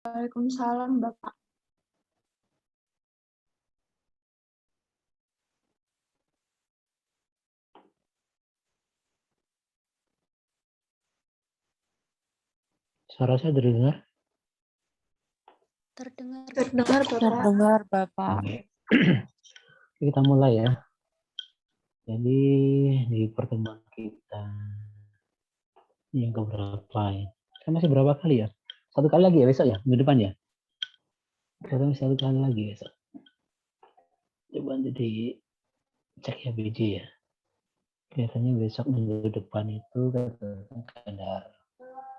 Waalaikumsalam, Bapak. Suara saya terdengar? Terdengar. Terdengar, Bapak. Terdengar, Bapak. Kita mulai ya. Jadi di pertemuan kita yang keberapa ya? Kan masih berapa kali ya? Satu kali lagi ya besok ya? Minggu depan ya? Satu kali lagi besok. Coba nanti cek ya BJ ya. Biasanya besok minggu depan itu kadar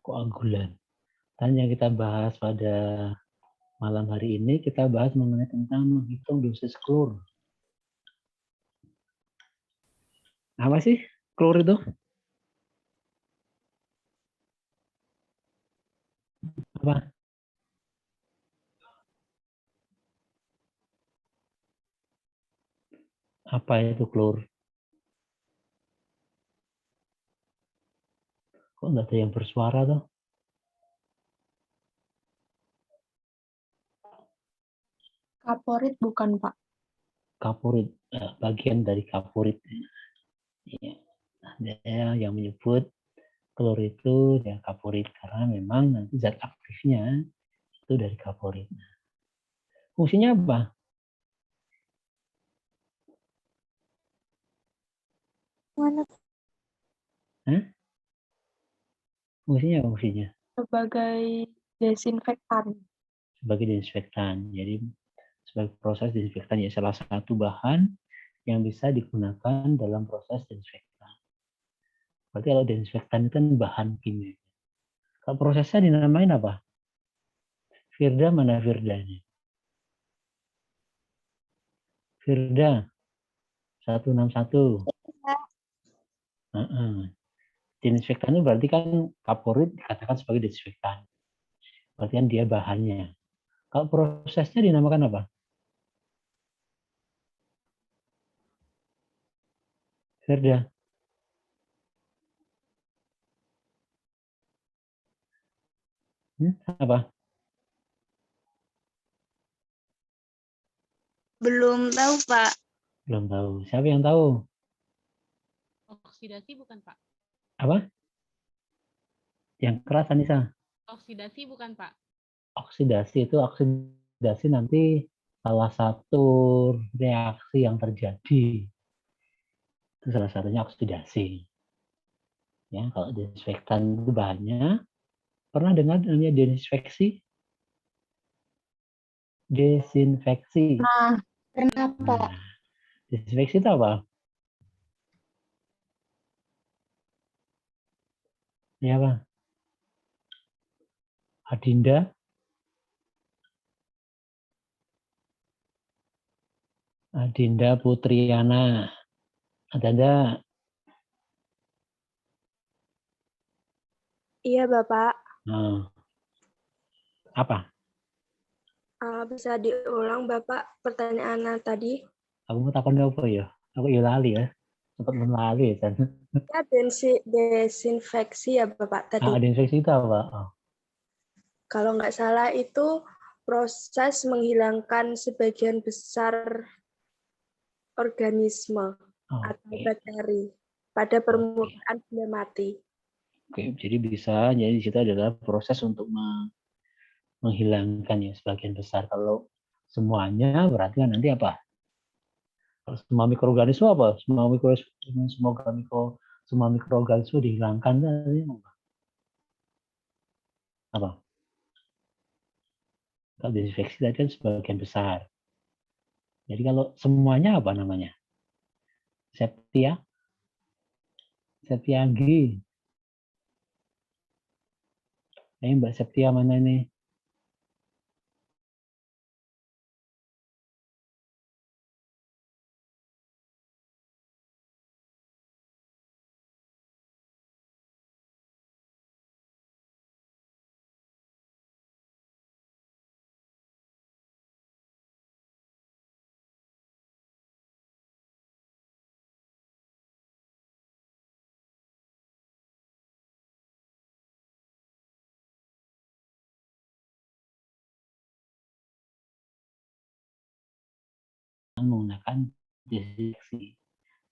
koagulan. Dan yang kita bahas pada malam hari ini, kita bahas mengenai tentang menghitung dosis klor. Apa sih klor itu? Apa? Apa itu klor? Kok nggak ada yang bersuara tuh? Kaporit bukan, Pak? Kaporit, bagian dari kaporit. Ya, ada yang menyebut klor itu ya kaporit karena memang nanti zat aktifnya itu dari kaporit. Fungsinya apa? Mana? Hah? Fungsinya Sebagai desinfektan. sebagai desinfektan. Jadi sebagai proses desinfektan ya salah satu bahan yang bisa digunakan dalam proses desinfektan. Berarti kalau desinfektan itu kan bahan kimia. Kalau prosesnya dinamain apa? Firda mana Firdanya? Firda 161. Desinfektan itu berarti kan kaporit dikatakan sebagai desinfektan. Berarti kan dia bahannya. Kalau prosesnya dinamakan apa? Firda. Apa? Belum tahu, Pak. Belum tahu. Siapa yang tahu? Oksidasi bukan, Pak? Apa? Yang keras, Anissa. Oksidasi bukan, Pak? Oksidasi nanti salah satu reaksi yang terjadi. Itu salah satunya oksidasi. Ya, kalau desinfektan itu bahannya, pernah dengar namanya desinfeksi? Desinfeksi. Nah, Kenapa? Desinfeksi itu apa? Ya, apa? Adinda? Adinda Putriana. Ada Iya, Bapak. apa? Bisa diulang, Bapak, pertanyaan tadi? Aku mau takon apa ya? Aku lali ya. Sempat lali kan. Ya, desinfeksi ya, Bapak, tadi. Desinfeksi itu apa? Kalau nggak salah itu proses menghilangkan sebagian besar organisme atau bakteri pada permukaan benda mati. Oke, jadi bisa. Jadi di situ adalah proses untuk menghilangkan ya sebagian besar. Kalau semuanya berarti kan nanti apa? Kalau semua mikroorganisme apa? Semua mikroorganisme dihilangkan tadi apa? Kalau desinfeksi tadi kan sebagian besar. Jadi kalau semuanya apa namanya? Septiagi. Mbak Septia mana nih? dengan menggunakan desinfeksi.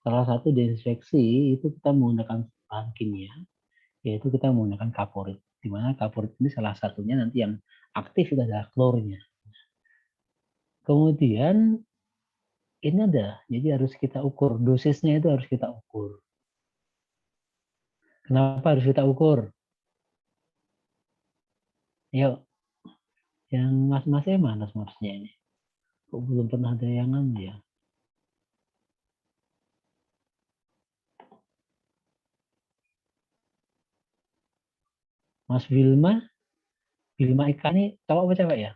Salah satu desinfeksi itu kita menggunakan bahan kimia, yaitu kita menggunakan kaporit. Di mana kaporit ini salah satunya nanti yang aktif itu adalah klornya. Kemudian ini ada, jadi harus kita ukur, dosisnya itu harus kita ukur. Kenapa harus kita ukur? Yuk, yang mas-masnya mana mas-masnya ini? Kok belum pernah ada yang ya? Mas Wilma Ika ini cowok apa cewek ya?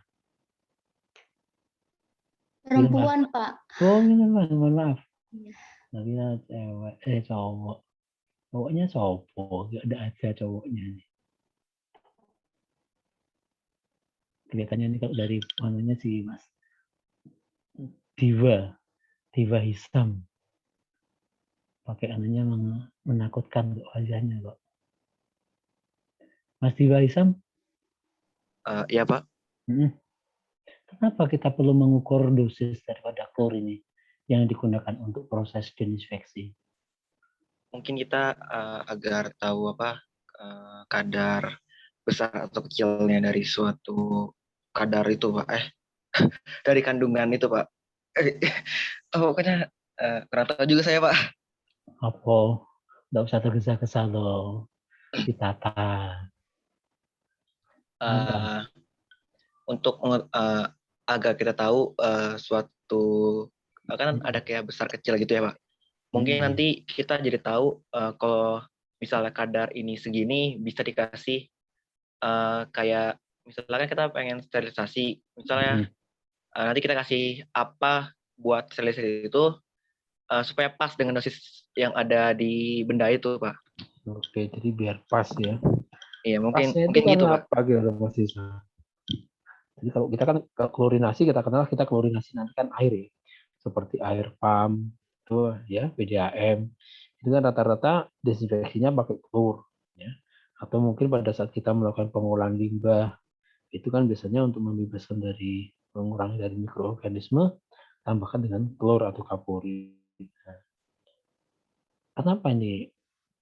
Perempuan, Pak. Oh, mohon maaf. Iya. Tapi cewek, cowok. Cowoknya cowok, gak ada aja cowoknya nih. Kelihatannya ini kalau dari mananya si Mas Diva Hisam. Pakai anunya menakutkan kok wajahnya kok. Mas Diva Hisam? Iya Pak. Kenapa kita perlu mengukur dosis daripada klor ini yang digunakan untuk proses desinfeksi? Mungkin kita agar tahu kadar besar atau kecilnya dari suatu kadar itu Pak. Dari kandungan itu Pak. Pokoknya kurang tahu juga saya Pak. Apa? Nggak usah tergesa-gesa loh. Ditata. Untuk agar kita tahu suatu kan ada kayak besar kecil gitu ya Pak. Mungkin nanti kita jadi tahu kalau misalnya kadar ini segini bisa dikasih kayak misalnya kita pengen sterilisasi, misalnya nanti kita kasih apa buat sterilisasi itu supaya pas dengan dosis yang ada di benda itu Pak. Oke, jadi biar pas ya. Iya mungkin Gitu gitu Pak. Jadi kalau kita kan klorinasi kita kenal kita klorinasi nanti kan air ya, seperti air pam itu ya PDAM itu kan rata-rata desinfeksinya pakai klor ya, atau mungkin pada saat kita melakukan pengolahan limbah itu kan biasanya untuk membebaskan dari mengurangi dari mikroorganisme tambahkan dengan klor atau kaporit. Kenapa ini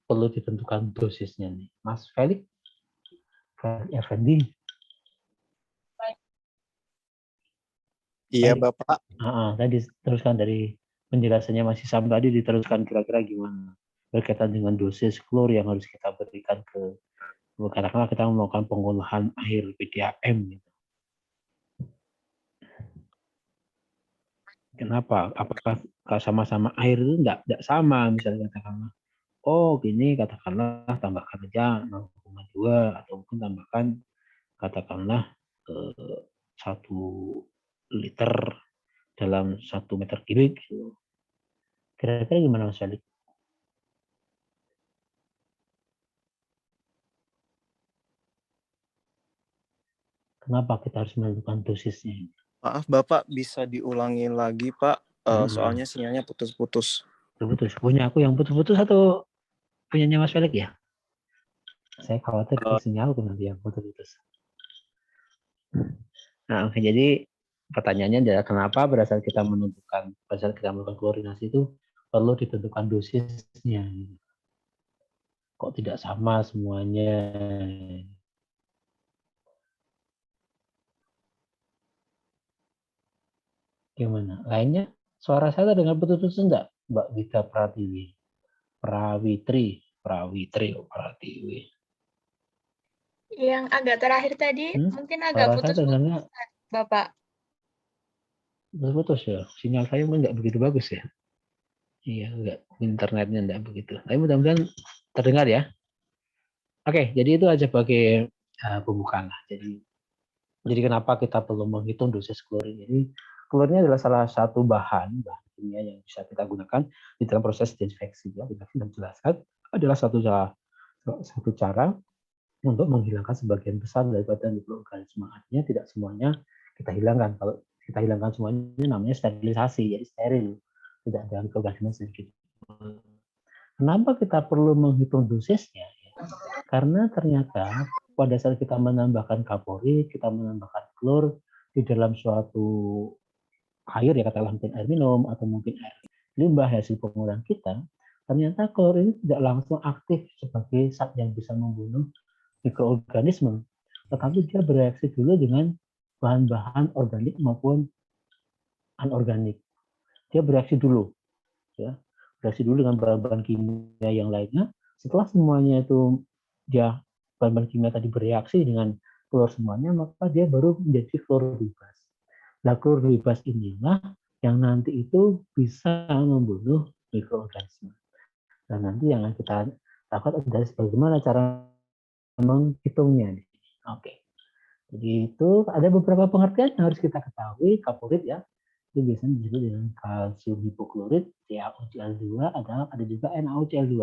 perlu ditentukan dosisnya nih, Mas Felix Effendi? Iya Bapak. Tadi teruskan dari penjelasannya Mas Isam tadi, diteruskan kira-kira gimana berkaitan dengan dosis klor yang harus kita berikan ke katakanlah kita melakukan pengolahan air PDAM gitu. Kenapa? Apakah sama-sama air itu enggak sama misalnya katakanlah gini katakanlah tambahkan aja 0,2 atau mungkin tambahkan katakanlah 1 liter dalam 1 meter kubik. Kira-kira gimana Mas Felix? Kenapa kita harus menentukan dosisnya? Maaf Bapak, bisa diulangi lagi Pak? Soalnya sinyalnya putus-putus. Putus. Punya aku yang putus-putus atau punyanya Mas Felix ya? Saya khawatir sinyalku nanti yang putus-putus. Nah, oke, jadi pertanyaannya adalah kenapa pada saat kita melakukan klorinasi itu perlu ditentukan dosisnya? Kok tidak sama semuanya? Gimana? Lainnya suara saya dengan putus-putus enggak, Mbak Gita Prawitri. Yang agak terakhir tadi mungkin agak putus-putus, Bapak. Putus ya. Sinyal saya enggak begitu bagus ya. Iya, enggak. Internetnya enggak begitu. Tapi mudah-mudahan terdengar ya. Oke, jadi itu aja sebagai pembukaan lah. Jadi kenapa kita perlu menghitung dosis klorin ini? Klorin adalah salah satu bahan kimia yang bisa kita gunakan di dalam proses desinfeksi. Ya, kita sudah jelaskan adalah satu cara untuk menghilangkan sebagian besar daripada mikroorganisme. Artinya tidak semuanya kita hilangkan. Kalau kita hilangkan semuanya namanya sterilisasi, ya steril. Tidak ada mikroorganisme sedikit. Kenapa kita perlu menghitung dosisnya? Karena ternyata pada saat kita menambahkan kaporit, kita menambahkan klor di dalam suatu air ya, katakanlah mungkin air minum atau mungkin air limbah hasil pengolahan kita, ternyata klor ini tidak langsung aktif sebagai zat yang bisa membunuh mikroorganisme, tetapi dia bereaksi dulu dengan bahan-bahan organik maupun anorganik. Dia bereaksi dulu, ya, bereaksi dulu dengan bahan-bahan kimia yang lainnya. Setelah semuanya itu dia bahan-bahan kimia tadi bereaksi dengan klor semuanya, maka dia baru menjadi klor bebas. Nah, klor bebas inilah yang nanti itu bisa membunuh mikroorganisme. Dan nanti yang kita lakukan adalah bagaimana cara menghitungnya. Oke. Jadi itu ada beberapa pengertian yang harus kita ketahui. Kaporit ya, itu biasanya disebut dengan kalsium hipoklorit, CaOCl2, ada juga NaOCl2.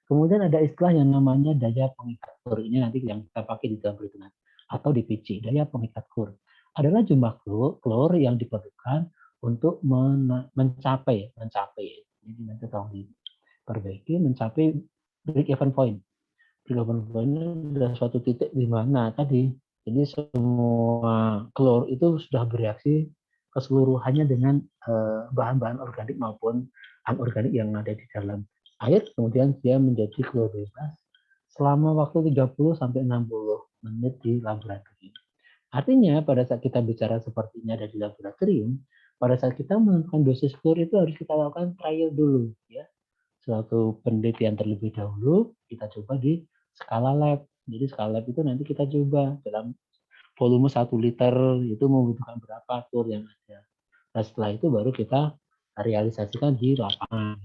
Kemudian ada istilah yang namanya daya pengikat klor. Ini nanti yang kita pakai di dalam perhitungan atau DPC, daya pengikat klor. Adalah jumlah klor yang diperlukan untuk mencapai. Jadi nanti tolong diperbaiki, mencapai break-even point. Break-even point adalah suatu titik di mana tadi, jadi semua klor itu sudah bereaksi keseluruhannya dengan bahan-bahan organik maupun anorganik yang ada di dalam air, kemudian dia menjadi klor bebas selama waktu 30 sampai 60 menit di laboratorium. Artinya pada saat kita bicara seperti ini ada di laboratorium, pada saat kita menentukan dosis klor itu harus kita lakukan trial dulu, ya. Suatu penelitian terlebih dahulu kita coba di skala lab. Jadi skala lab itu nanti kita coba dalam volume 1 liter itu membutuhkan berapa klor yang ada. Nah, setelah itu baru kita realisasikan di lapangan.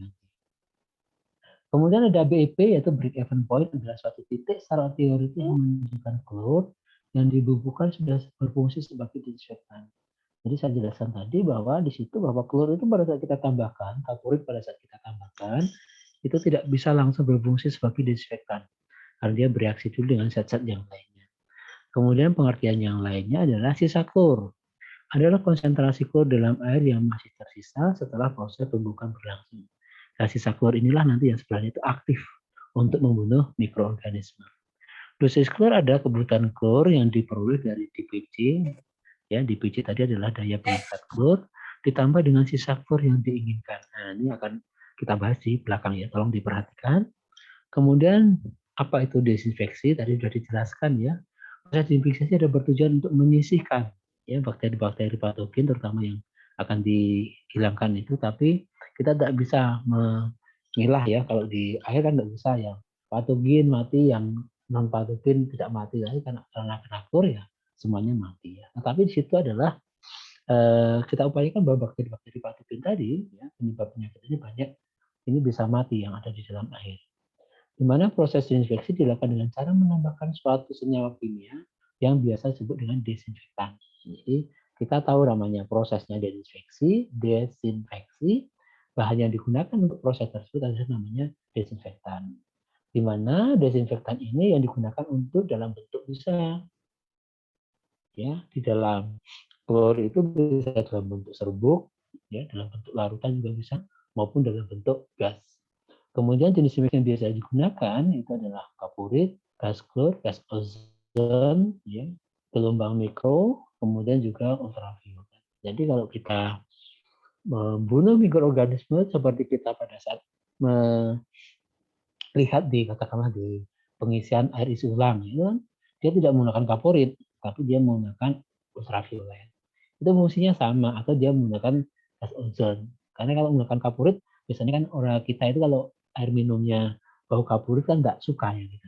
Kemudian ada BEP, yaitu break even point, adalah suatu titik secara teoritis yang menunjukkan klor yang dibubuhkan sudah berfungsi sebagai disinfektan. Jadi saya jelaskan tadi bahwa di situ bahwa klor itu pada saat kita tambahkan, kaporit pada saat kita tambahkan, itu tidak bisa langsung berfungsi sebagai disinfektan. Karena dia bereaksi dulu dengan zat-zat yang lainnya. Kemudian pengertian yang lainnya adalah sisa klor. Adalah konsentrasi klor dalam air yang masih tersisa setelah proses pembukaan berlangsung. Nah, sisa klor inilah nanti yang sebenarnya itu aktif untuk membunuh mikroorganisme. Dosis klor adalah kebutuhan klor yang diperoleh dari DPC. Ya, DPC tadi adalah daya pengikat klor ditambah dengan sisa klor yang diinginkan. Nah, ini akan kita bahas di belakang ya, tolong diperhatikan. Kemudian apa itu desinfeksi? Tadi sudah dijelaskan ya. Proses desinfeksi ada bertujuan untuk menyisihkan ya bakteri-bakteri patogen terutama yang akan dihilangkan itu, tapi kita tidak bisa memilah ya, kalau di air kan tidak bisa yang patogen mati, yang non patogen tidak mati lagi karena kena klor ya semuanya mati ya. Nah, tapi di situ adalah kita upayakan bahwa bakteri-bakteri patogen tadi ya, penyebab penyakit ini banyak ini bisa mati yang ada di dalam air. Di mana proses desinfeksi dilakukan dengan cara menambahkan suatu senyawa kimia yang biasa disebut dengan desinfektan. Jadi kita tahu namanya prosesnya desinfeksi, bahan yang digunakan untuk proses tersebut adalah namanya desinfektan. Di mana desinfektan ini yang digunakan untuk dalam bentuk bisa ya, di dalam klor itu bisa dalam bentuk serbuk, ya, dalam bentuk larutan juga bisa, maupun dalam bentuk gas. Kemudian jenis desinfektan yang biasa digunakan itu adalah kaporit, gas klor, gas ozon, ya, gelombang mikro, kemudian juga ultraviolet. Jadi kalau kita membunuh mikroorganisme seperti kita pada saat melihat di katakanlah di pengisian air isi ulang, itu kan dia tidak menggunakan kaporit, tapi dia menggunakan ultraviolet. Itu fungsinya sama, atau dia menggunakan gas ozon. Karena kalau menggunakan kaporit, biasanya kan orang kita itu kalau air minumnya bau kaporit kan nggak suka ya gitu.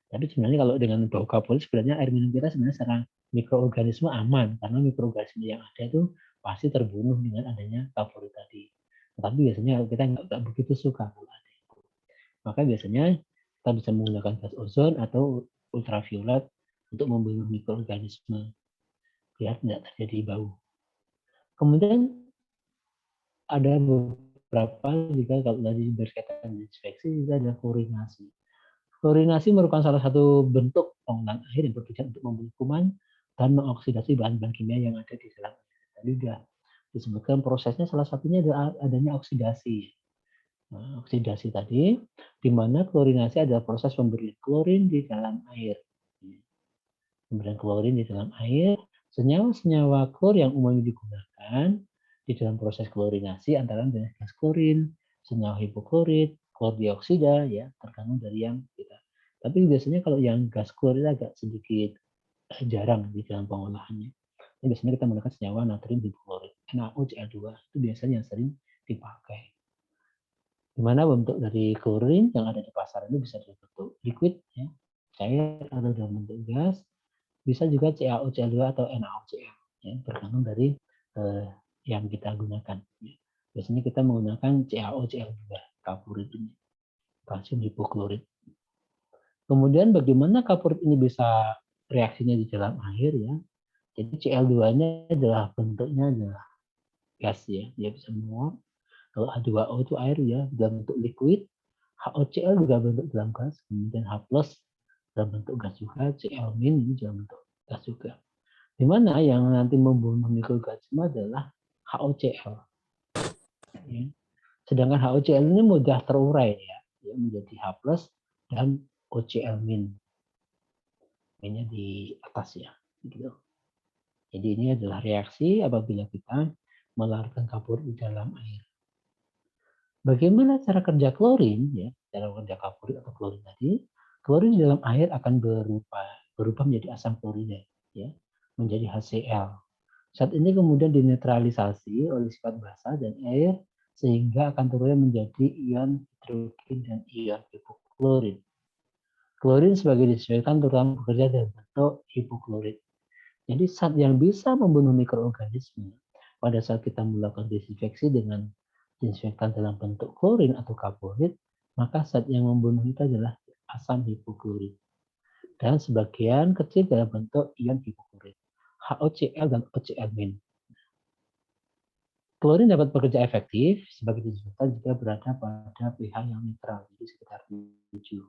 Tapi sebenarnya kalau dengan bau kaporit sebenarnya air minum kita sebenarnya secara mikroorganisme aman, karena mikroorganisme yang ada itu pasti terbunuh dengan adanya kaporit tadi. Tapi biasanya kita nggak begitu suka kalau ada itu. Maka biasanya kita bisa menggunakan gas ozon atau ultraviolet untuk membunuh mikroorganisme biar tidak terjadi bau. Kemudian ada beberapa juga kalau tadi berkaitan desinfeksi juga ada klorinasi. Klorinasi merupakan salah satu bentuk pengolahan air yang bertujuan untuk membunuh kuman dan mengoksidasi bahan-bahan kimia yang ada di dalam air. Tadi sudah disebutkan prosesnya, salah satunya adalah adanya oksidasi. Nah, oksidasi tadi, di mana klorinasi adalah proses pemberian klorin di dalam air. Pemberian klorin di dalam air, senyawa-senyawa klor yang umumnya digunakan di dalam proses klorinasi antara dengan gas klorin, senyawa hipoklorit, klor dioksida, ya, tergantung dari yang kita. Tapi biasanya kalau yang gas klor itu agak sedikit jarang di dalam pengolahannya. Jadi biasanya kita menggunakan senyawa natrium hipoklorit, NaOCl2, itu biasanya yang sering dipakai. Di mana bentuk dari klorin yang ada di pasaran itu bisa dalam bentuk liquid, ya, cair atau dalam bentuk gas, bisa juga CaOCl2 atau NaOCl, ya, tergantung dari yang kita gunakan. Ya. Biasanya kita menggunakan CaOCl2, kaplurit ini, kalsium hipoklorit. Kemudian bagaimana kaplurit ini bisa reaksinya di dalam air, ya? Jadi Cl2-nya adalah bentuknya adalah gas, ya, dia bisa menguap. Kalau H2O itu air, ya, dalam bentuk liquid. HOCl juga bentuk dalam gas, kemudian H+ dalam bentuk gas juga, Cl- ini dalam bentuk gas juga. Di mana yang nanti membunuh mikroorganisme adalah HOCl. Ya. Sedangkan HOCl ini mudah terurai, ya, menjadi H+ dan OCl-. Ini di atas, ya, gitu. Jadi ini adalah reaksi apabila kita melarutkan kapur di dalam air. Bagaimana cara kerja klorin, ya, cara kerja kapur atau klorin tadi? Klorin di dalam air akan berubah menjadi asam klorida, ya, menjadi HCl. Saat ini kemudian dinetralisasi oleh sifat basa dan air sehingga akan terurai menjadi ion hidrogen dan ion hipoklorit. Klorin sebagai disesuaikan terutama bekerja dalam bentuk hipoklorit. Jadi zat yang bisa membunuh mikroorganisme pada saat kita melakukan desinfeksi dengan disinfektan dalam bentuk klorin atau kaplurit, maka zat yang membunuh itu adalah asam hipoklorit. Dan sebagian kecil dalam bentuk ion hipoklorit, HOCl dan OCl-. Klorin dapat bekerja efektif sebagai disinfektan jika berada pada pH yang netral, jadi sekitar 7.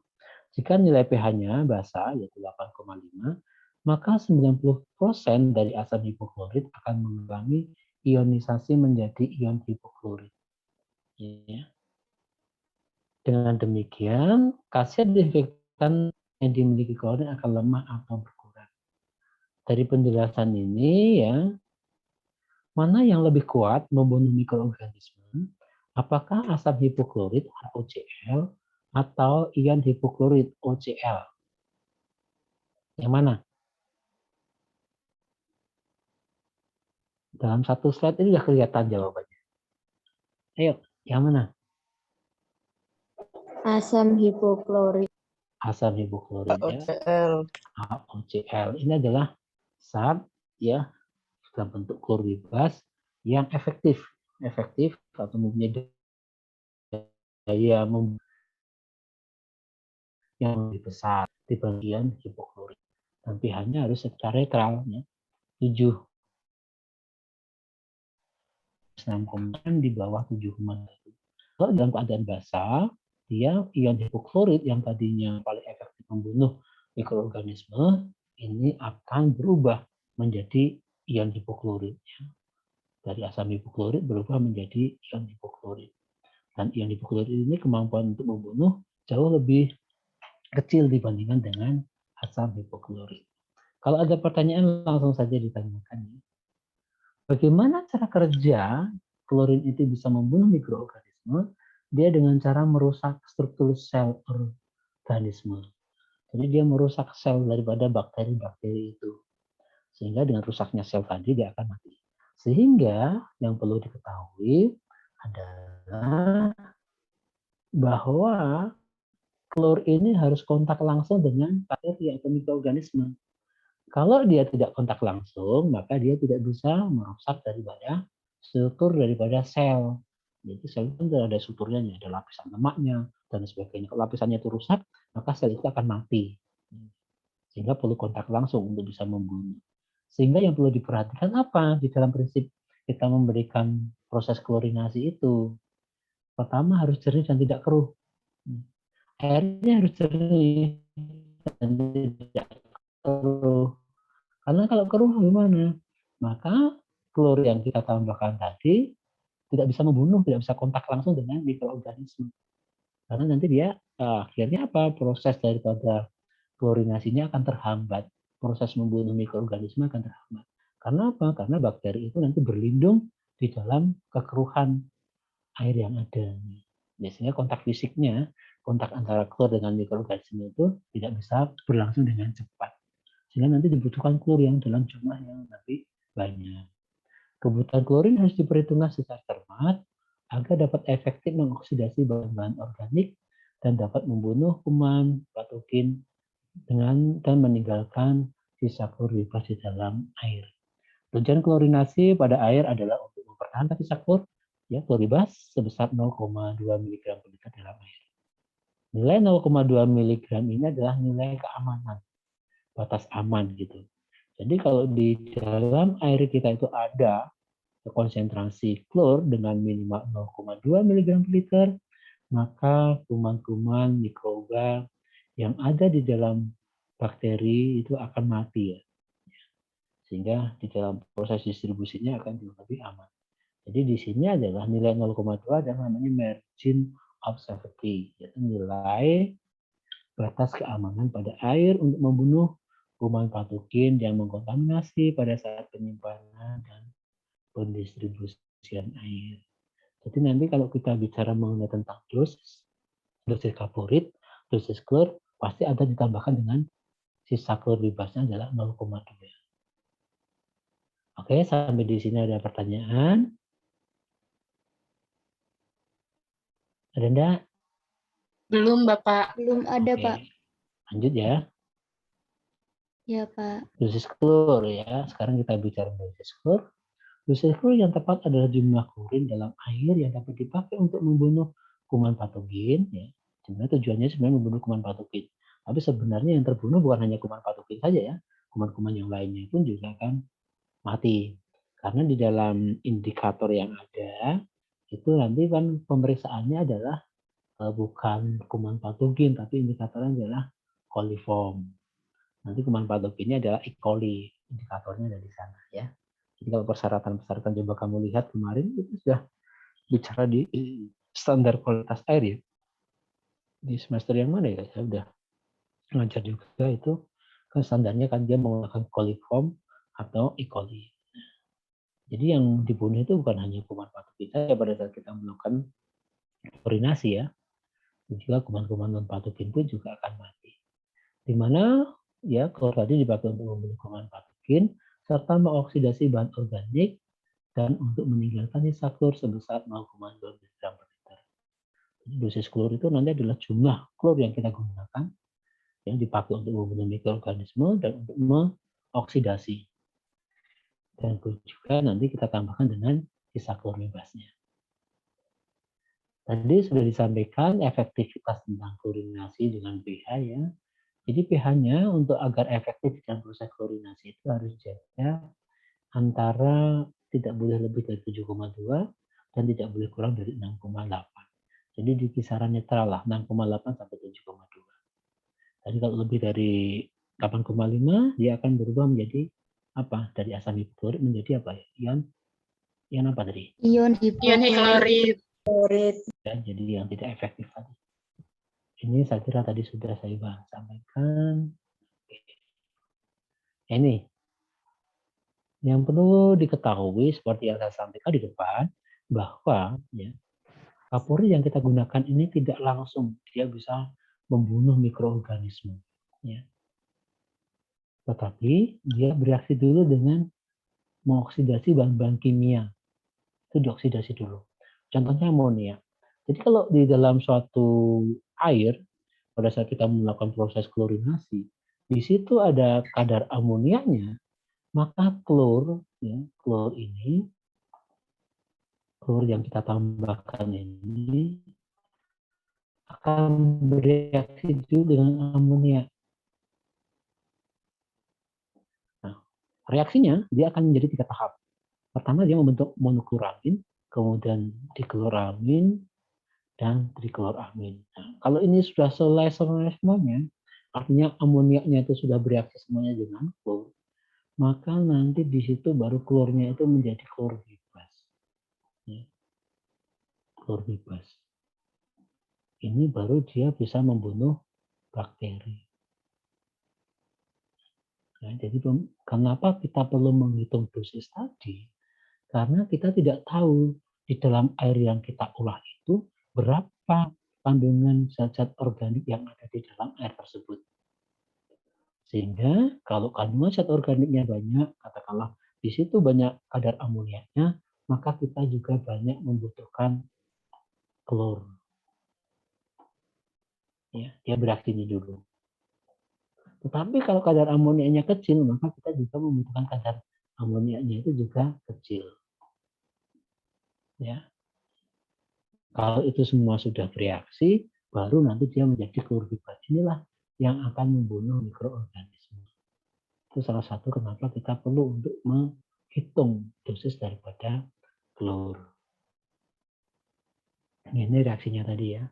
Jika nilai pH-nya basa, yaitu 8,5, maka 90% dari asam hipoklorit akan mengalami ionisasi menjadi ion hipoklorit. Ya. Dengan demikian, khasiat disinfektan yang dimiliki klorin akan lemah atau berkurang. Dari penjelasan ini, ya, mana yang lebih kuat membunuh mikroorganisme? Apakah asam hipoklorit HOCl atau ion hipoklorit OCl? Yang mana? Dalam satu slide ini sudah kelihatan jawabannya. Ayo, yang mana? Asam hipoklorit. Asam hipoklorit, ya. HOCl. Ini adalah zat, ya, dalam bentuk klor bebas yang efektif atau mempunyai daya yang lebih besar dibanding hipoklorit. Dan pH-nya harus secara netral, ya, 7. 6,6 di bawah 7,1. Kalau dalam keadaan basa, dia ion hipoklorit yang tadinya paling efektif membunuh mikroorganisme ini akan berubah menjadi ion hipoklorit. Dari asam hipoklorit berubah menjadi ion hipoklorit. Dan ion hipoklorit ini kemampuan untuk membunuh jauh lebih kecil dibandingkan dengan asam hipoklorit. Kalau ada pertanyaan langsung saja ditanyakan. Bagaimana cara kerja klorin itu bisa membunuh mikroorganisme? Dia dengan cara merusak struktur sel organisme. Jadi dia merusak sel daripada bakteri-bakteri itu. Sehingga dengan rusaknya sel tadi dia akan mati. Sehingga yang perlu diketahui adalah bahwa klor ini harus kontak langsung dengan bakteri atau mikroorganisme. Kalau dia tidak kontak langsung, maka dia tidak bisa merusak daripada struktur daripada sel. Jadi sel itu ada strukturnya, ada lapisan lemaknya, dan sebagainya. Kalau lapisannya itu rusak, maka sel itu akan mati. Sehingga perlu kontak langsung untuk bisa membunuh. Sehingga yang perlu diperhatikan apa di dalam prinsip kita memberikan proses klorinasi itu? Pertama harus jernih dan tidak keruh. Airnya harus jernih dan tidak keruh. Karena kalau keruh gimana? Maka klor yang kita tambahkan tadi tidak bisa membunuh, tidak bisa kontak langsung dengan mikroorganisme. Karena nanti dia akhirnya apa? Proses daripada klorinasinya akan terhambat. Proses membunuh mikroorganisme akan terhambat. Karena apa? Karena bakteri itu nanti berlindung di di dalam kekeruhan air yang ada. Biasanya kontak fisiknya, kontak antara klor dengan mikroorganisme itu tidak bisa berlangsung dengan cepat. Sehingga nanti dibutuhkan klor yang dalam jumlah yang lebih banyak. Kebutuhan klorin harus diperhitungkan secara cermat agar dapat efektif mengoksidasi bahan-bahan organik dan dapat membunuh kuman, patogen dan meninggalkan sisa klor bebas di dalam air. Tujuan klorinasi pada air adalah untuk mempertahankan sisa klor klor bebas sebesar 0,2 mg per liter dalam air. Nilai 0,2 mg ini adalah nilai keamanan, batas aman gitu. Jadi kalau di dalam air kita itu ada konsentrasi klor dengan minimal 0,2 mg per liter, maka kuman-kuman mikroba yang ada di dalam bakteri itu akan mati ya. Sehingga di dalam proses distribusinya akan jauh lebih aman. Jadi di sini adalah nilai 0,2 adalah namanya margin of safety, yaitu nilai batas keamanan pada air untuk membunuh kuman patogen yang mengkontaminasi pada saat penyimpanan dan pendistribusian air. Jadi nanti kalau kita bicara mengenai tentang dosis kaporit, dosis klor pasti ada ditambahkan dengan sisa klor bebasnya adalah 0,2. Oke, sampai di sini ada pertanyaan? Ada enggak? Belum, Bapak. Belum ada, Oke. Pak. Lanjut ya. Ya, Pak. Dosis klor ya. Sekarang kita bicara dosis klor. Dosis klor yang tepat adalah jumlah klorin dalam air yang dapat dipakai untuk membunuh kuman patogen. Ya. Sebenarnya tujuannya sebenarnya membunuh kuman patogen. Tapi sebenarnya yang terbunuh bukan hanya kuman patogen saja ya. Kuman-kuman yang lainnya pun juga akan mati. Karena di dalam indikator yang ada, itu nanti kan pemeriksaannya adalah bukan kuman patogen, tapi indikatornya adalah coliform. Nanti kuman patogennya adalah E. coli, indikatornya dari sana ya. Jadi kalau persyaratan-persyaratan coba kamu lihat kemarin itu sudah bicara di standar kualitas air ya. Di semester yang mana ya? Saya udah ngajar juga itu kan standarnya kan dia menggunakan coliform atau E. coli. Jadi yang dibunuh itu bukan hanya kuman patogen saja pada saat kita melakukan klorinasi ya. Juga kuman-kuman non patogen pun juga akan mati. Di mana ya klor tadi dipakai untuk membunuh kuman patogen serta mengoksidasi bahan organik dan untuk meninggalkan sisa klor sebesar 0,2 mg per liter. Jadi dosis klor itu nanti adalah jumlah klor yang kita gunakan yang dipakai untuk membunuh mikroorganisme dan untuk mengoksidasi. Dan juga nanti kita tambahkan dengan sisa klor bebasnya. Tadi sudah disampaikan efektivitas tentang klorinasi dengan pH ya. Jadi pH-nya untuk agar efektif dalam proses klorinasi itu harus jaga antara tidak boleh lebih dari 7,2 dan tidak boleh kurang dari 6,8. Jadi di kisaran netral lah 6,8 sampai 7,2. Tadi kalau lebih dari 8,5 dia akan berubah menjadi apa? Dari asam hipoklorit menjadi apa ya? Ion apa tadi? Ion Ion hiklorit. Ya, jadi yang tidak efektif tadi. Ini saya kira tadi sudah saya sampaikan. Ini yang perlu diketahui seperti yang saya sampaikan di depan bahwa ya, kaporit yang kita gunakan ini tidak langsung dia bisa membunuh mikroorganisme. Ya. Tetapi dia bereaksi dulu dengan mengoksidasi bahan-bahan kimia. Itu dioksidasi dulu. Contohnya amonia. Jadi kalau di dalam suatu air, pada saat kita melakukan proses klorinasi, di situ ada kadar amonianya, maka klor yang kita tambahkan ini akan bereaksi dulu dengan amonia. Nah, reaksinya dia akan menjadi 3 tahap. Pertama dia membentuk monokloramin, kemudian dikloramin, dan trikloramin. Nah, kalau ini sudah selesai semuanya, artinya amoniaknya itu sudah bereaksi semuanya dengan klor, maka nanti di situ baru klornya itu menjadi klor bebas. Ya. Klor bebas. Ini baru dia bisa membunuh bakteri. Nah, jadi kenapa kita perlu menghitung dosis tadi? Karena kita tidak tahu di dalam air yang kita olah itu berapa kandungan zat-zat organik yang ada di dalam air tersebut. Sehingga kalau kandungan zat organiknya banyak, katakanlah di situ banyak kadar amoniaknya, maka kita juga banyak membutuhkan klor. Ya, dia bereaksi ini dulu. Tetapi kalau kadar amoniaknya kecil, maka kita juga membutuhkan kadar amoniaknya itu juga kecil. Ya. Kalau itu semua sudah bereaksi, baru nanti dia menjadi klor bebas. Inilah yang akan membunuh mikroorganisme. Itu salah satu kenapa kita perlu untuk menghitung dosis daripada klor. Ini reaksinya tadi ya.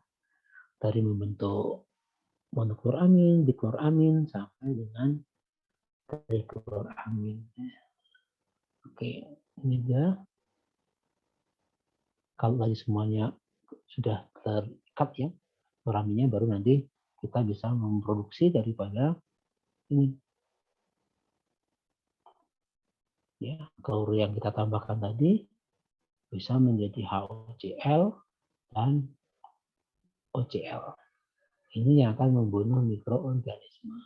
Dari membentuk monokloramin, dikloramin, sampai dengan trikloramin. Oke, ini dia. Kalau tadi semuanya sudah terikat ya, kloraminnya, baru nanti kita bisa memproduksi daripada ini. Ya, klor yang kita tambahkan tadi bisa menjadi HOCl dan OCl. Ini yang akan membunuh mikroorganisme.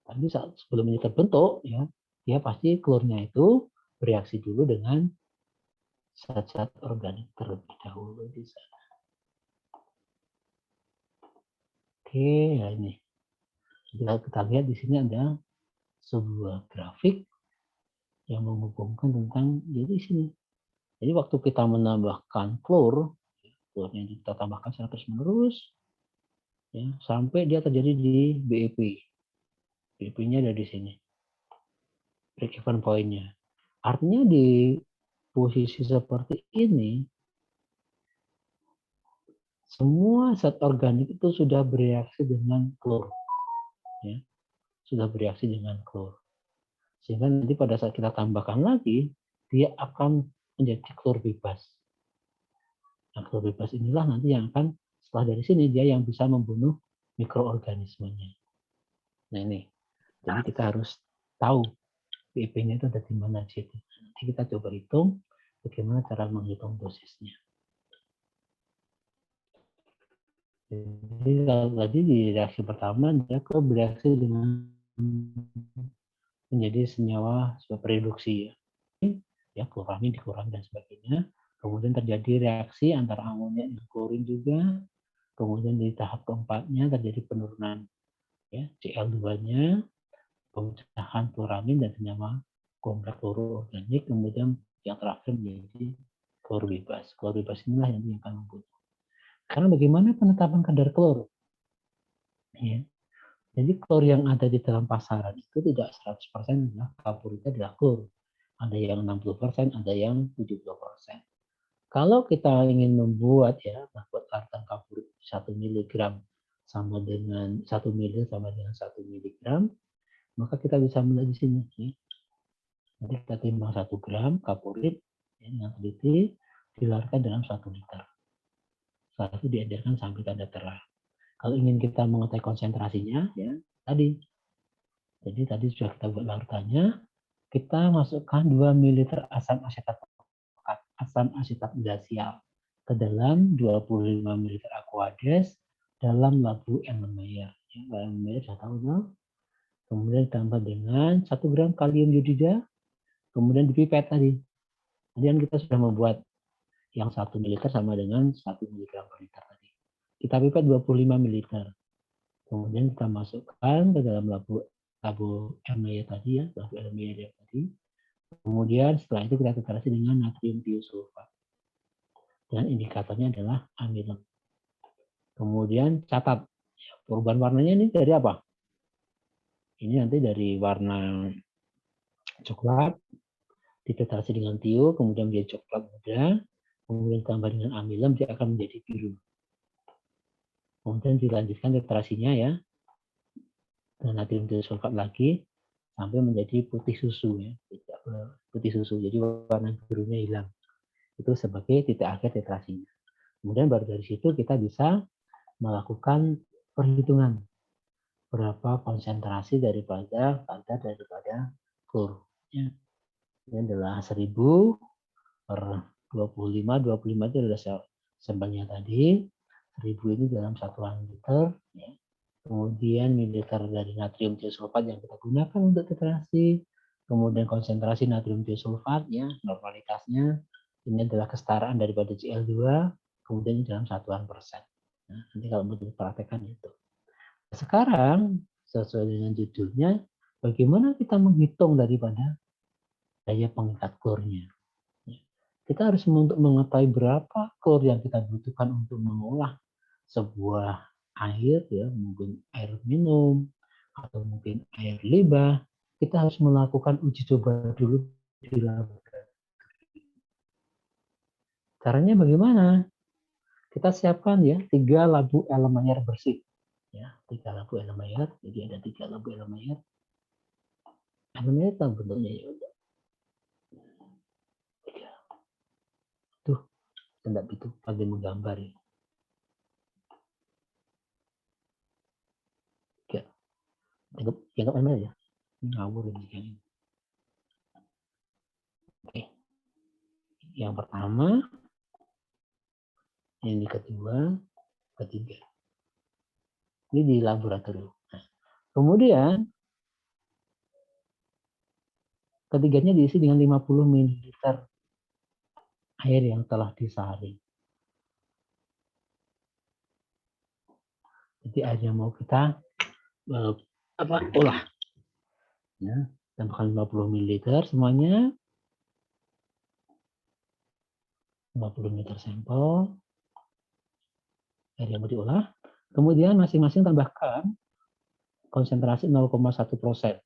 Tapi sebelum ini terbentuk, ya, dia pasti klornya itu bereaksi dulu dengan zat-zat organik terlebih dahulu di sana. Oke, ya ini. Kita lihat di sini ada sebuah grafik yang menghubungkan tentang jadi sini. Jadi waktu kita menambahkan klornya kita tambahkan secara terus-menerus, ya, sampai dia terjadi di BEP. BEP-nya ada di sini. Break even point-nya. Artinya di posisi seperti ini, semua zat organik itu sudah bereaksi dengan klor. Ya, sudah bereaksi dengan klor. Sehingga nanti pada saat kita tambahkan lagi, dia akan menjadi klor bebas. Nah, klor bebas inilah nanti yang akan, setelah dari sini, dia yang bisa membunuh mikroorganismenya. Nah ini, jadi kita harus tahu BEP-nya itu ada di mana di situ. Nanti kita coba hitung bagaimana cara menghitung dosisnya. Jadi kalau tadi di reaksi pertama dia bereaksi dengan menjadi senyawa reduksi ya, kloramin, dikloramin dan sebagainya. Kemudian terjadi reaksi antara amoniak dan klorin juga. Kemudian di tahap keempatnya terjadi penurunan ya Cl2-nya, pemecahan kloramin dan senyawa kompleks kloroorganik, kemudian yang terakhir menjadi klor bebas. Klor bebas inilah yang akan membunuh. Karena bagaimana penetapan kadar klor? Ya. Jadi klor yang ada di dalam pasaran itu tidak 100% adalah favoritnya adalah klor. Ada yang 60%, ada yang 70%. Kalau kita ingin membuat artan kapurit 1 mg sama dengan 1 ml sama dengan 1 mg, maka kita bisa melihat di sini. Ya. Nanti kita timbang 1 gram kapurit dengan teliti, dilarutkan dalam 1 liter. Setelah itu diedarkan sampai tanda terang. Kalau ingin kita mengetahui konsentrasinya, ya tadi. Jadi tadi sudah kita buat larutannya, kita masukkan 2 ml asam asetat glasial ke dalam 25 ml Aquades dalam labu Erlenmeyer. Ya, Erlenmeyer sudah tahu, no? Kemudian ditambah dengan 1 gram kalium iodida, kemudian dipipet tadi. Kemudian kita sudah membuat yang 1 ml sama dengan 1 mg per liter tadi. Kita pipet 25 ml. Kemudian kita masukkan ke dalam labu Erlenmeyer tadi ya, labu Erlenmeyer tadi. Kemudian setelah itu kita titrasi dengan natrium tiosulfat. Dan indikatornya adalah amilem. Kemudian catat perubahan warnanya ini dari apa? Ini nanti dari warna coklat, dititrasi dengan tio, kemudian menjadi coklat muda, kemudian tambah dengan amilem, dia akan menjadi biru. Kemudian dilanjutkan titrasinya ya, dengan natrium tiosulfat lagi, sampai menjadi putih susu ya, putih susu, jadi warna birunya hilang. Itu sebagai titik akhir titrasinya. Kemudian baru dari situ kita bisa melakukan perhitungan berapa konsentrasi daripada kadar daripada klor. Ya. Ini adalah 1000 per 25 itu adalah sampelnya tadi, 1000 ini dalam satuan liter, ya. Kemudian mililiter dari natrium tiosulfat yang kita gunakan untuk titrasi, kemudian konsentrasi natrium tiosulfat, ya, normalitasnya, ini adalah kesetaraan daripada Cl2, kemudian dalam satuan persen. Nah, nanti kalau mau dipraktekkan itu. Sekarang, sesuai dengan judulnya, bagaimana kita menghitung daripada daya pengikat klornya. Kita harus untuk mengetahui berapa klor yang kita butuhkan untuk mengolah sebuah air, ya, mungkin air minum atau mungkin air limbah. Kita harus melakukan uji coba dulu di laboratorium. Caranya bagaimana? Kita siapkan, ya, 3 labu elemen air bersih, ya, 3 labu elemen air. Jadi ada 3 labu elemen air. Elemen air tahu bentuknya, ya. Tuh, tidak itu pada menggambar, ya. Dianggap elemen ya. Ngawur ini kayaknya. Oke. Yang pertama, ini kedua, ketiga. Ini di laboratorium. Nah, kemudian ketiganya diisi dengan 50 ml air yang telah disaring. Jadi air yang mau kita olah. Ya, tambahkan 50 ml semuanya. 50 ml sampel air yang mau diolah. Kemudian masing-masing tambahkan konsentrasi 0,1%.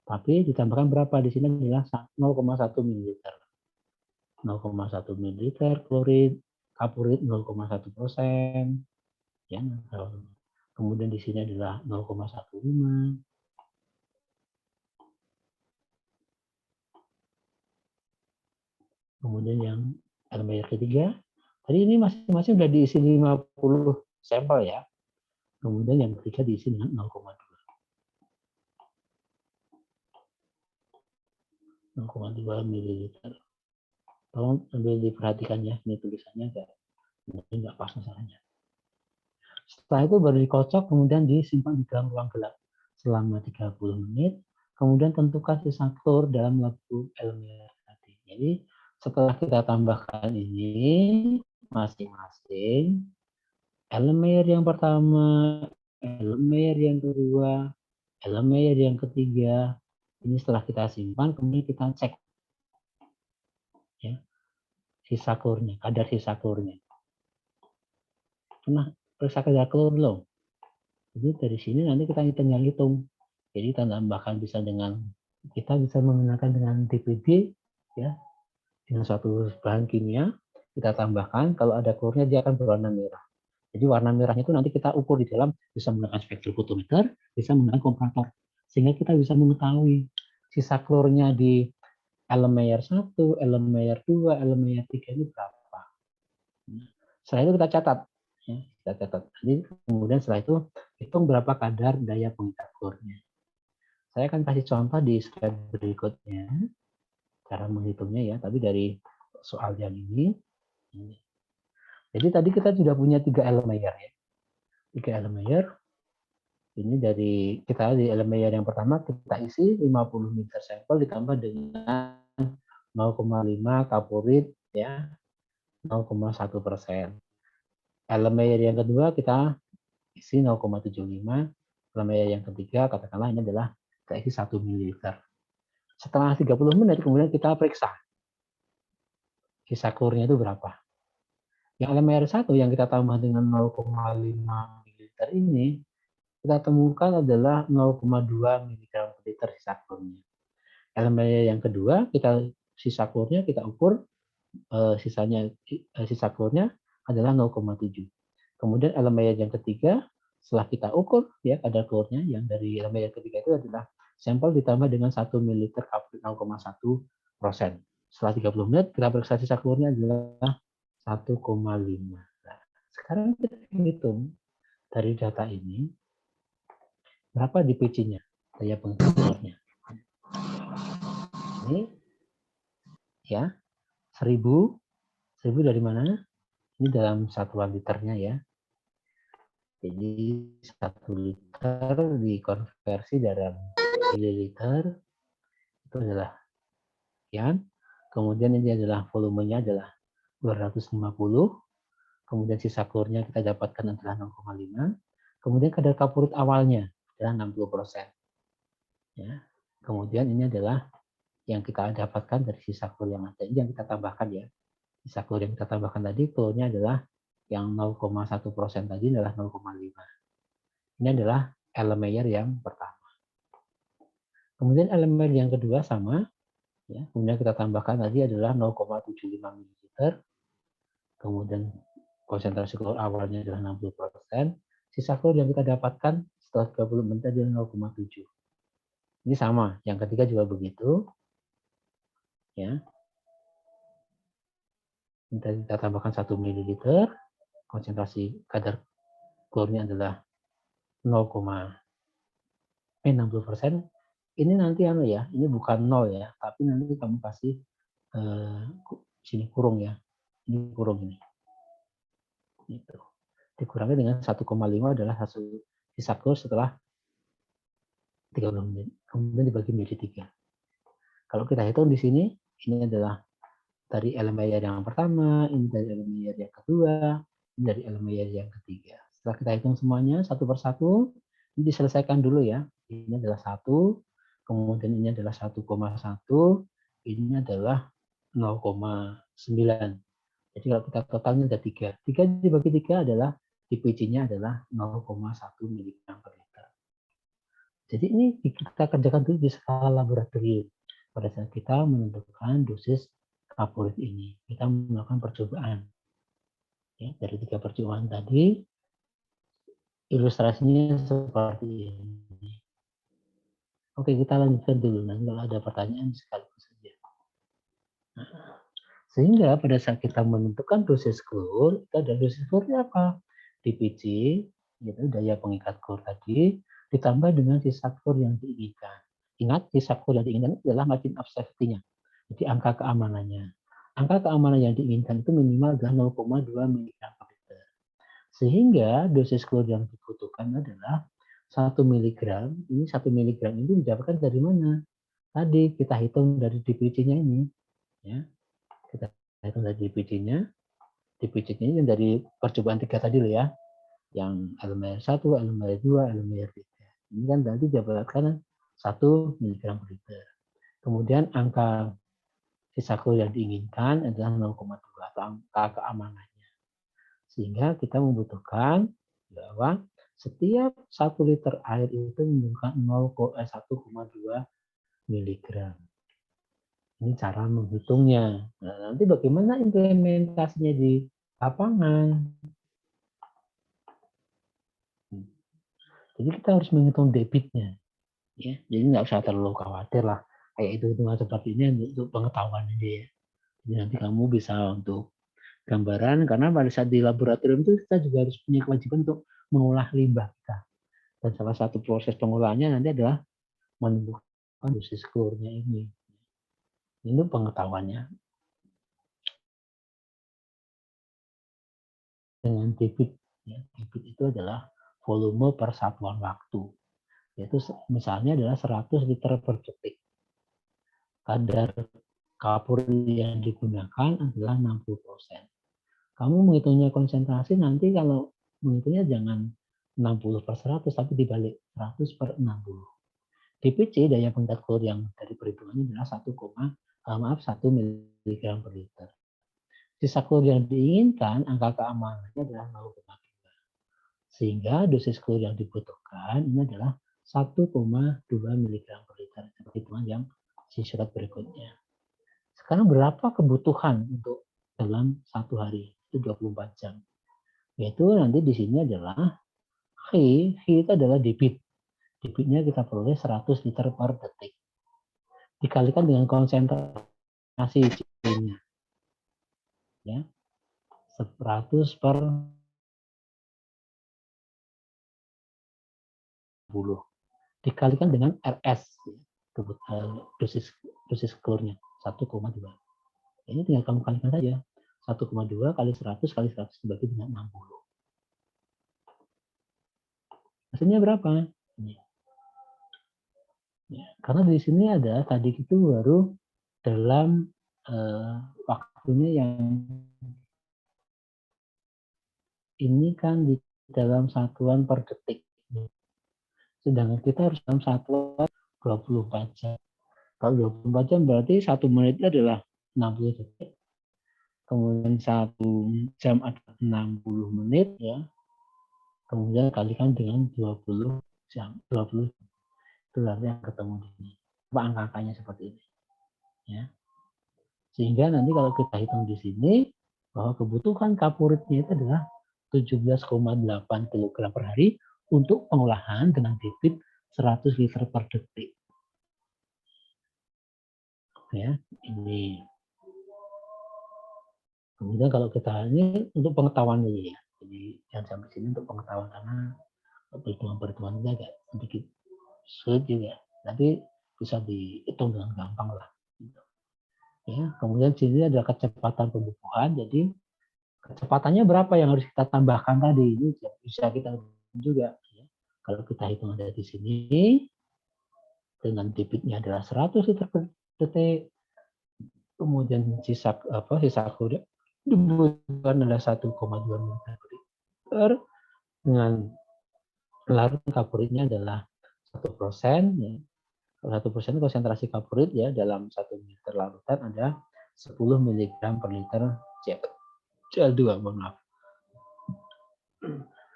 Tapi ditambahkan berapa di sini adalah 0,1 ml. 0,1 ml klorid, kapurit 0,1%. Ya, kemudian di sini adalah 0,15. Kemudian yang elemen air ketiga, tadi ini masing-masing sudah diisi 50 sampel, ya. Kemudian yang ketiga diisi dengan 0,2 ml. Tolong sambil diperhatikan, ya, ini tulisannya nggak pas masalahnya. Setelah itu baru dikocok, kemudian disimpan di dalam ruang gelap selama 30 menit. Kemudian tentukan sisa klor dalam labu elemen tadi. Jadi setelah kita tambahkan ini masing-masing, elemen yang pertama, elemen yang kedua, elemen yang ketiga, ini setelah kita simpan, kemudian kita cek, ya, sisa klornya, kadar sisa klornya. Pernah periksa kadar klor belum? Jadi dari sini nanti kita tinggal hitung. Jadi kita tambahkan kita bisa menggunakan dengan DPD, ya, dengan suatu bahan kimia. Kita tambahkan, kalau ada klornya dia akan berwarna merah. Jadi warna merahnya itu nanti kita ukur di dalam, bisa menggunakan spektrofotometer, bisa menggunakan komparator. Sehingga kita bisa mengetahui sisa klornya di elemen air 1, elemen air 2, elemen air 3 ini berapa. Setelah itu kita catat. Ya, kita catat. Jadi kemudian setelah itu hitung berapa kadar daya pengikat klornya. Saya akan kasih contoh di slide berikutnya cara menghitungnya, ya, tapi dari soal yang ini. Jadi tadi kita sudah punya 3 elemen air, ya. 3 elemen air. Ini dari kita di elemen air yang pertama kita isi 50 ml sampel ditambah dengan 0,5 kapurit, ya, 0,1%. Elemen air yang kedua kita isi 0,75. Elemen air yang ketiga katakanlah ini adalah kita isi 1 ml. Setelah 30 menit kemudian kita periksa sisa klornya itu berapa. Yang elemen air 1 yang kita tambah dengan 0,5 ml ini kita temukan adalah 0,2 mg per liter sisa klornya. Elemen air yang kedua sisa klornya kita ukur sisa klornya adalah 0,7. Kemudian elemen air yang ketiga setelah kita ukur, ya, kadar klornya yang dari elemen air ketiga itu adalah sampel ditambah dengan 1 ml kapurit 0,1%. Setelah 30 menit kita periksa sisa klornya adalah 1,5. Nah, sekarang kita hitung dari data ini berapa DPC-nya, daya pengikat klornya. Ini, ya, 1000 dari mana? Ini dalam satuan liternya ya. Jadi 1 liter dikonversi dalam mililiter itu adalah sekian. Kemudian ini adalah volumenya adalah 250. Kemudian sisa klornya kita dapatkan adalah 0,5. Kemudian kadar kapurit awalnya adalah 60%. Ya. Kemudian ini adalah yang kita dapatkan dari sisa klor yang ada. Ini yang kita tambahkan ya. Sisa klor yang kita tambahkan tadi, klornya adalah yang 0,1% tadi adalah 0,5. Ini adalah Erlenmeyer yang pertama. Kemudian Erlenmeyer yang kedua sama. Ya. Kemudian kita tambahkan tadi adalah 0,75 ml. Kemudian konsentrasi klor awalnya adalah 60%. Sisa klor yang kita dapatkan setelah 30 menit adalah 0,7. Ini sama. Yang ketiga juga begitu. Ya. Kita tambahkan 1 ml. Konsentrasi kadar klornya adalah 60%. Ini nanti ya, ini bukan 0 ya, tapi nanti kamu kasih sini kurung ya. Ini kurung ini. Gitu. Dikurangi dengan 1,5 adalah hasil sisa klor setelah 30 menit. Kemudian dibagi menjadi 3. Kalau kita hitung di sini, ini adalah dari Erlenmeyer yang pertama, ini dari Erlenmeyer yang kedua, ini dari Erlenmeyer yang ketiga. Setelah kita hitung semuanya satu persatu, ini diselesaikan dulu ya. Ini adalah 1, kemudian ini adalah 1,1, ini adalah 0,9. Jadi kalau kita totalnya ada 3. 3 dibagi 3 adalah DPC-nya adalah 0,1 mg per liter. Jadi ini kita kerjakan dulu di skala laboratorium. Pada saat kita menentukan dosis kaporit ini, kita melakukan percobaan. Ya, dari 3 percobaan tadi, ilustrasinya seperti ini. Oke, kita lanjutkan dulu. Nanti kalau ada pertanyaan sekaligus saja. Nah, sehingga pada saat kita menentukan dosis klor, itu ada dosis klornya apa? DPC, yaitu daya pengikat klor tadi, ditambah dengan sisa klor yang diinginkan. Ingat, sisa klor yang diinginkan adalah margin of safety-nya. Jadi angka keamanannya. Angka keamanan yang diinginkan itu minimal adalah 0,2 mg per liter. Sehingga dosis klor yang dibutuhkan adalah 1 mg. Ini 1 mg itu didapatkan dari mana? Tadi kita hitung dari DPC-nya ini. Ya. Kita hitung dari DPC-nya. DPC-nya ini dari percobaan 3 tadi loh ya. Yang Erlenmeyer 1, Erlenmeyer 2, Erlenmeyer 3. Ini kan tadi didapatkan 1 mg per liter. Kemudian angka sisa klor yang diinginkan adalah 0,2 atau angka keamanannya. Sehingga kita membutuhkan bahwa setiap 1 liter air itu membutuhkan 1,2 mg. Ini cara menghitungnya. Nah, nanti bagaimana implementasinya di lapangan? Jadi kita harus menghitung debitnya. Ya, jadi nggak usah terlalu khawatir lah. Kayak itu hitungan seperti ini untuk pengetahuan aja ya. Jadi nanti kamu bisa untuk gambaran, karena pada saat di laboratorium itu kita juga harus punya kewajiban untuk mengolah limbah kita. Dan salah satu proses pengolahannya nanti adalah menentukan dosis klornya ini. Ini pengetahuannya. Dengan debit, ya, debit itu adalah volume per satuan waktu. Yaitu misalnya adalah 100 liter per detik. Kadar kaporit yang digunakan adalah 60%. Kamu menghitungnya konsentrasi, nanti kalau menghitungnya jangan 60/100, tapi dibalik 100/60. DPC, daya pengikat klor yang dari perhitungannya adalah 1 mg per liter. Sisa klor yang diinginkan, angka keamanannya adalah 0,2. Sehingga dosis klor yang dibutuhkan ini adalah 1,2 mg per liter. Perhitungan yang di surat berikutnya. Sekarang berapa kebutuhan untuk dalam satu hari? Itu 24 jam. Yaitu nanti di sini adalah H itu adalah debit. Debitnya kita peroleh 100 liter per detik. Dikalikan dengan konsentrasi C-nya. Ya. 100/10. Dikalikan dengan RS, dosis klornya 1,2. Ini tinggal kamu kalikan saja. 1,2 kali 100 kali 100 dibagi dengan 60. Hasilnya berapa? Ini. Ya, karena di sini ada tadi itu baru dalam waktunya yang ini kan di dalam satuan per detik. Sedangkan kita harus dalam satuan 24 jam. Kalau 24 jam berarti 1 menit adalah 60 detik. Kemudian 1 jam adalah 60 menit ya. Kemudian kalikan dengan 20 jam. 20 itu nanti yang ketemu di sini. Angka-angkanya seperti ini. Ya. Sehingga nanti kalau kita hitung di sini bahwa kebutuhan kapuritnya itu adalah 17,8 kg per hari untuk pengolahan dengan debit 100 liter per detik. Ya, ini. Kemudian kalau kita ini untuk pengetahuan ini ya. Jadi jangan sampai sini untuk pengetahuan karena perhitungan-perhitungan ini agak sedikit sulit juga. Tapi bisa dihitung dengan gampang lah. Ya, kemudian sini ada kecepatan pembukuan. Jadi kecepatannya berapa yang harus kita tambahkan tadi? Ini bisa kita hitung juga. Ya. Kalau kita hitung ada di sini dengan debitnya adalah 100 liter per detik. Kemudian sisa kuda dibutuhkan adalah 1,2 liter per liter dengan larut kapuritnya adalah 1%. Ya. 1% konsentrasi kapurit ya dalam 1 liter larutan ada 10 mg per liter Cl2, mohon maaf.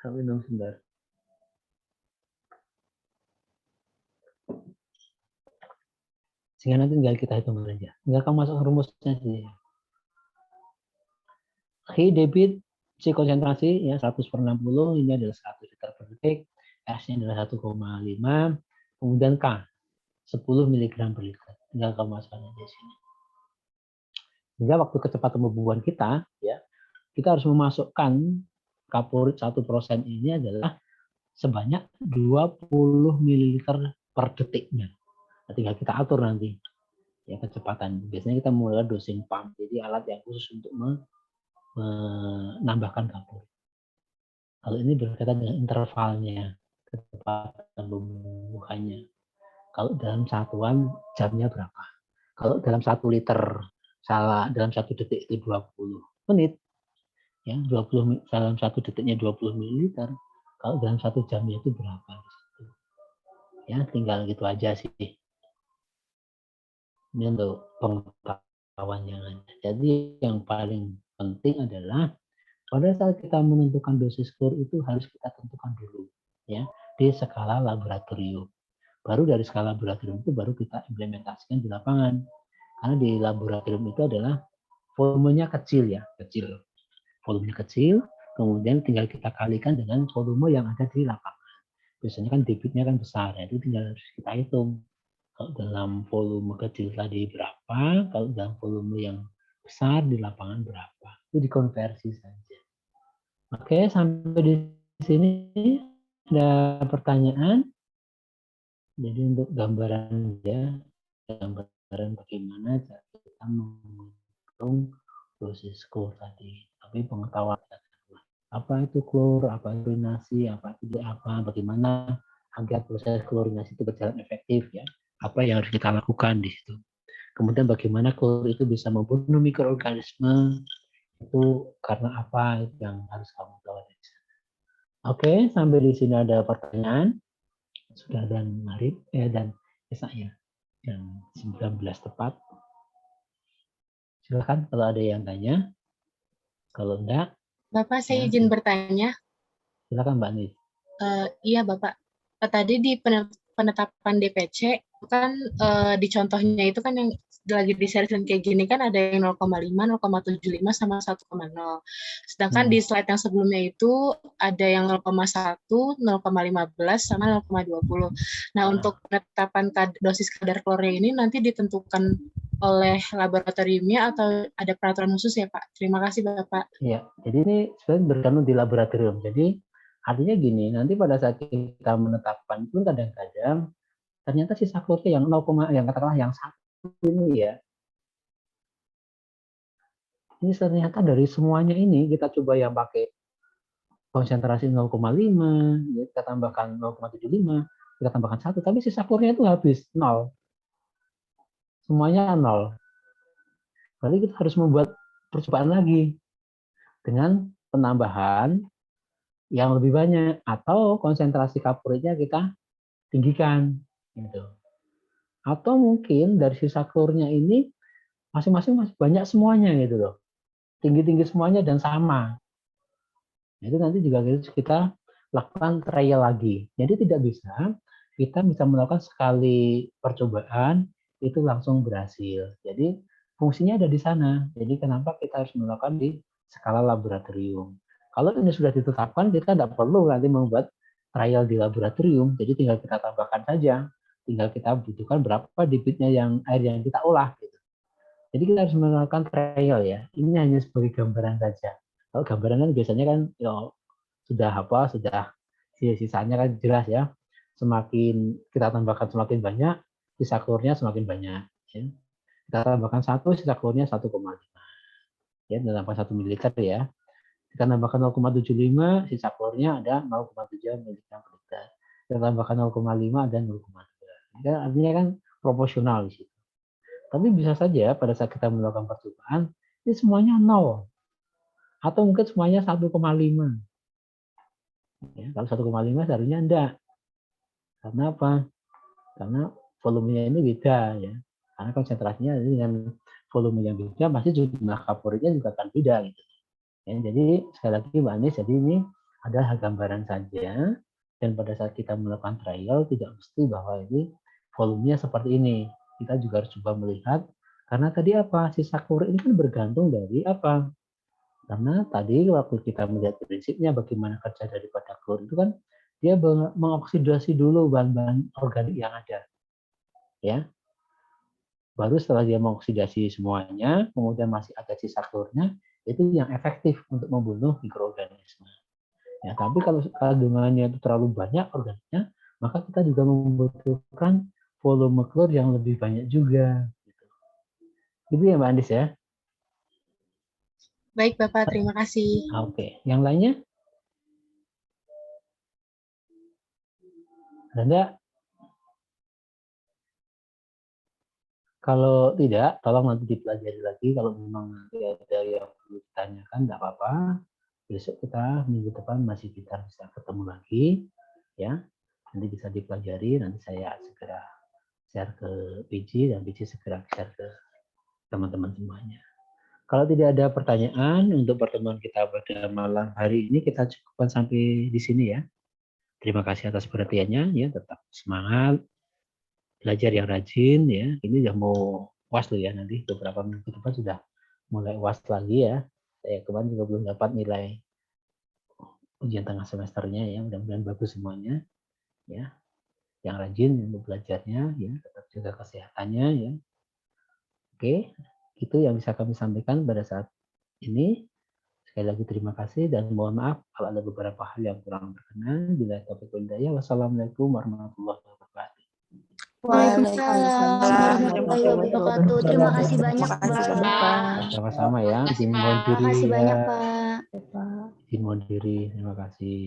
Sampai minum sebentar. Sehingga nanti tinggal kita hitung aja. Tinggal kamu masuk rumusnya sih. H debit, C konsentrasi ya 100 per 60 ini adalah 100 liter per detik. S-nya adalah 1,5. Kemudian K 10 mg per liter. Tinggal kamu masukkan di sini. Sehingga waktu kecepatan pembuangan kita ya, kita harus memasukkan kapurit 1% ini adalah sebanyak 20 ml per detiknya. Nah, tinggal kita atur nanti ya kecepatan. Biasanya kita mulai dosing pump, jadi alat yang khusus untuk menambahkan kapurit. Kalau ini berkaitan dengan intervalnya, kecepatan pembuahannya. Kalau dalam satuan jamnya berapa? Kalau dalam 1 liter dalam 1 detik itu 20 menit. Ya, 20 dalam 1 detiknya 20 ml. Kalau dalam 1 jamnya itu berapa? Ya, tinggal gitu aja sih. Ini untuk pengetahuan yang ada. Jadi yang paling penting adalah pada saat kita menentukan dosis klor itu harus kita tentukan dulu ya di skala laboratorium. Baru dari skala laboratorium itu baru kita implementasikan di lapangan. Karena di laboratorium itu adalah volumenya kecil ya, kecil. Volumenya kecil, kemudian tinggal kita kalikan dengan volume yang ada di lapangan. Biasanya kan debitnya kan besar, ya, itu tinggal harus kita hitung. Kalau dalam volume kecil tadi berapa, kalau dalam volume yang besar di lapangan berapa. Itu dikonversi saja. Oke, sampai di sini ada pertanyaan. Jadi untuk gambaran ya, gambaran bagaimana cara kita menghitung dosis klor tadi. Tapi pengetahuan apa itu klor, apa itu klorinasi, apa itu apa, bagaimana agar proses klorinasi itu berjalan efektif ya. Apa yang harus kita lakukan di situ. Kemudian bagaimana klor itu bisa membunuh mikroorganisme itu karena apa yang harus kamu tahu. Oke, sampai di sini ada pertanyaan. Sudah dan maghrib dan Isya ya jam 19 tepat. Silakan kalau ada yang tanya. Kalau enggak, Bapak, saya ya, izin bertanya. silakan Mbak Nis. Iya, Bapak. Tadi di penetapan DPC kan di contohnya itu kan yang lagi di seriusan kayak gini kan ada yang 0,5, 0,75 sama 1,0. Sedangkan di slide yang sebelumnya itu ada yang 0,1, 0,15 sama 0,20. Nah, untuk penetapan dosis kadar klornya ini nanti ditentukan oleh laboratoriumnya atau ada peraturan khusus ya, Pak? Terima kasih, Bapak. Iya, jadi ini sebenarnya bergantung di laboratorium. Jadi artinya gini, nanti pada saat kita menetapkan pun kadang-kadang ternyata sisa klornya yang 0, yang katakanlah yang 1 ini ya Ini ternyata dari semuanya ini kita coba yang pakai konsentrasi 0,5, ya, kita tambahkan 0,75, kita tambahkan 1, tapi sisa kurnya itu habis 0. Semuanya 0. Berarti kita harus membuat percobaan lagi dengan penambahan yang lebih banyak atau konsentrasi kaporitnya kita tinggikan gitu. Atau mungkin dari sisa klornya ini masing-masing masih banyak semuanya gitu loh. Tinggi-tinggi semuanya dan sama. Itu nanti juga kita lakukan trial lagi. Jadi tidak bisa kita bisa melakukan sekali percobaan itu langsung berhasil. Jadi fungsinya ada di sana. Jadi kenapa kita harus melakukan di skala laboratorium. Kalau ini sudah ditetapkan, kita tidak perlu nanti membuat trial di laboratorium. Jadi tinggal kita tambahkan saja. Tinggal kita butuhkan berapa debitnya yang air yang kita olah. Gitu. Jadi kita harus melakukan trial ya. Ini hanya sebagai gambaran saja. Kalau gambaran kan biasanya kan ya, sudah sisanya kan jelas ya. Semakin kita tambahkan semakin banyak, sisa klornya semakin banyak. Ya. Kita tambahkan 1, sisa klornya 1,5. Ya, tambahkan 1 ml ya. Kita tambahkan 0,75, sisa klornya ada 0,7 mg per liter. Kita tambahkan 0,5 ada 0,2. Ya, artinya kan proporsional di situ. Tapi bisa saja pada saat kita melakukan percobaan, ini semuanya 0. Atau mungkin semuanya 1,5. Ya, kalau 1,5 seharusnya enggak. Karena apa? Karena volumenya ini beda ya. Karena konsentrasinya dengan volume yang beda, pasti jumlah kaporitnya juga akan beda gitu. Ya, jadi sekali lagi Mbak Anis, jadi ini adalah gambaran saja, dan pada saat kita melakukan trial tidak mesti bahwa ini volumenya seperti ini. Kita juga harus coba melihat, karena tadi apa, sisa klorit ini kan bergantung dari apa? Karena tadi waktu kita melihat prinsipnya bagaimana kerja daripada klor itu kan dia mengoksidasi dulu bahan-bahan organik yang ada, ya. Baru setelah dia mengoksidasi semuanya, kemudian masih ada sisa klornya, itu yang efektif untuk membunuh mikroorganisme. Ya, tapi kalau kandungannya itu terlalu banyak organiknya, maka kita juga membutuhkan volume klor yang lebih banyak juga. Gitu ya Mbak Andis ya? Baik Bapak, terima kasih. Oke, yang lainnya? Ada enggak? Kalau tidak, tolong nanti dipelajari lagi. Kalau memang nanti ada yang perlu ditanyakan, enggak apa-apa. Besok kita minggu depan masih kita bisa ketemu lagi, ya. Nanti bisa dipelajari. Nanti saya segera share ke PJ dan PJ segera share ke teman-teman semuanya. Kalau tidak ada pertanyaan untuk pertemuan kita pada malam hari ini, kita cukupkan sampai di sini ya. Terima kasih atas perhatiannya, ya. Tetap semangat, belajar yang rajin, ya. Ini udah mau UAS loh ya, nanti beberapa minggu depan sudah mulai UAS lagi ya. Saya kemarin juga belum dapat nilai ujian tengah semesternya ya. Mudah-mudahan bagus semuanya, ya. Yang rajin untuk belajarnya, ya. Tetap jaga kesehatannya, ya. Oke, itu yang bisa kami sampaikan pada saat ini. Sekali lagi terima kasih dan mohon maaf kalau ada beberapa hal yang kurang berkenan. Bila taufiq wal hidayah, wassalamualaikum warahmatullahi wabarakatuh. Waalaikumsalam warahmatullahi wabarakatuh. Terima kasih banyak, Pak. Sama-sama ya. Terima kasih, Izin Pak. mohon Terima diri kasih banyak, ya. Pak. Izin mohon diri. Terima kasih.